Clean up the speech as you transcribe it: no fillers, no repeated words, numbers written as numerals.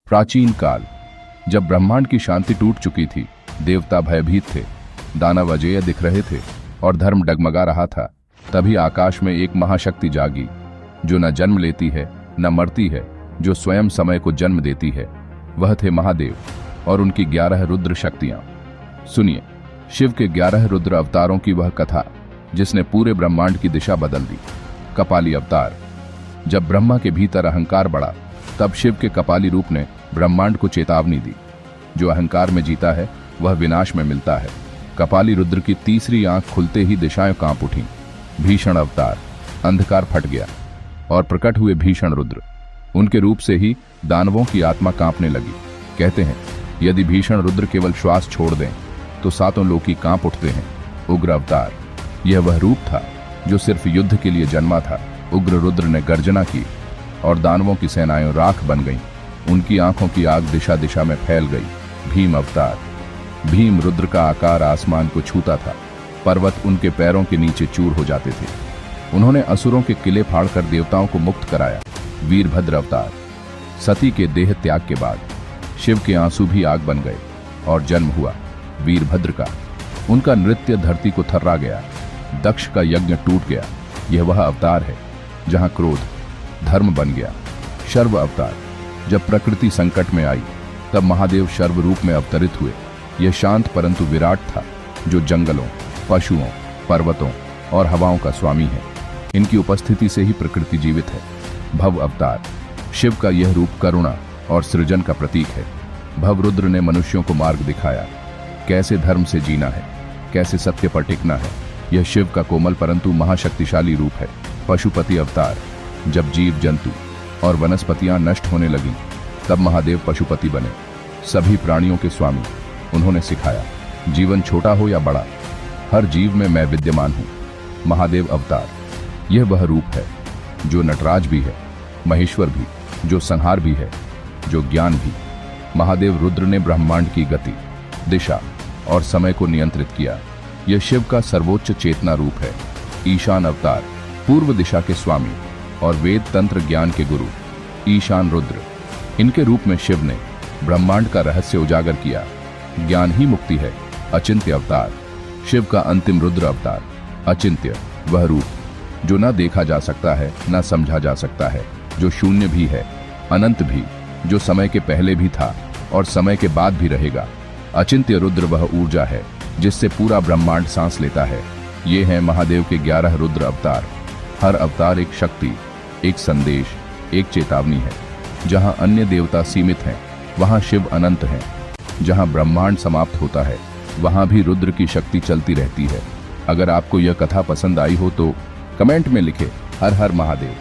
प्राचीन काल, जब ब्रह्मांड की शांति टूट चुकी थी, देवता भयभीत थे, दानव अजेय दिख रहे थे और धर्म डगमगा रहा था, तभी आकाश में एक महाशक्ति जागी, जो न जन्म लेती है न मरती है, जो स्वयं समय को जन्म देती है। वह थे महादेव और उनकी 11 रुद्र शक्तियां। सुनिए शिव के 11 रुद्र अवतारों की वह कथा, जिसने पूरे ब्रह्मांड की दिशा बदल दी। कपाली अवतार। जब ब्रह्मा के भीतर अहंकार बढ़ा, तब शिव के कपाली रूप ने ब्रह्मांड को चेतावनी दी, जो अहंकार में जीता है वह विनाश में मिलता है। कपाली रुद्र की तीसरी आंख खुलते ही दिशाएं कांप उठीं। भीषण अवतार। अंधकार फट गया और प्रकट हुए भीषण रुद्र। उनके रूप से ही दानवों की आत्मा कांपने लगी। कहते हैं, यदि भीषण रुद्र केवल श्वास छोड़ दें तो सातों लोकी कांप उठते हैं। उग्र अवतार। यह वह रूप था जो सिर्फ युद्ध के लिए जन्मा था। उग्र रुद्र ने गर्जना की और दानवों की सेनाएं राख बन गईं। उनकी आंखों की आग दिशा दिशा में फैल गई। भीम अवतार। भीम रुद्र का आकार आसमान को छूता था। पर्वत उनके पैरों के नीचे चूर हो जाते थे। उन्होंने असुरों के किले फाड़कर देवताओं को मुक्त कराया। वीरभद्र अवतार। सती के देह त्याग के बाद शिव के आंसू भी आग बन गए और जन्म हुआ वीरभद्र का। उनका नृत्य धरती को थर्रा गया। दक्ष का यज्ञ टूट गया। यह वह अवतार है जहां क्रोध धर्म बन गया। शर्व अवतार। जब प्रकृति संकट में आई, तब महादेव शर्व रूप में अवतरित हुए। यह शांत परंतु विराट था, जो जंगलों, पशुओं, पर्वतों और हवाओं का स्वामी है। इनकी उपस्थिति से ही प्रकृति जीवित है। भव अवतार। शिव का यह रूप करुणा और सृजन का प्रतीक है। भव रुद्र ने मनुष्यों को मार्ग दिखाया, कैसे धर्म से जीना है, कैसे सत्य पर टिकना है। यह शिव का कोमल परंतु महाशक्तिशाली रूप है। पशुपति अवतार। जब जीव जंतु और वनस्पतियां नष्ट होने लगीं, तब महादेव पशुपति बने, सभी प्राणियों के स्वामी। उन्होंने सिखाया, जीवन छोटा हो या बड़ा, हर जीव में मैं विद्यमान हूं। महादेव अवतार। यह वह रूप है जो नटराज भी है, महेश्वर भी, जो संहार भी है, जो ज्ञान भी। महादेव रुद्र ने ब्रह्मांड की गति, दिशा और समय को नियंत्रित किया। यह शिव का सर्वोच्च चेतना रूप है। ईशान अवतार। पूर्व दिशा के स्वामी और वेद तंत्र ज्ञान के गुरु। ईशान रुद्र। इनके रूप में शिव ने ब्रह्मांड का रहस्य उजागर किया। ज्ञान ही मुक्ति है। अचिंत्य अवतार। शिव का अंतिम रुद्र अवतार। अचिंत्य, वह रूप जो न देखा जा सकता है न समझा जा सकता है, जो शून्य भी है, अनंत भी, जो समय के पहले भी था और समय के बाद भी रहेगा। अचिंत्य रुद्र वह ऊर्जा है जिससे पूरा ब्रह्मांड सांस लेता है। ये हैं महादेव के 11 रुद्र अवतार। हर अवतार एक शक्ति, एक संदेश, एक चेतावनी है। जहां अन्य देवता सीमित हैं, वहां शिव अनंत हैं। जहां ब्रह्मांड समाप्त होता है, वहां भी रुद्र की शक्ति चलती रहती है। अगर आपको यह कथा पसंद आई हो तो कमेंट में लिखें हर हर महादेव।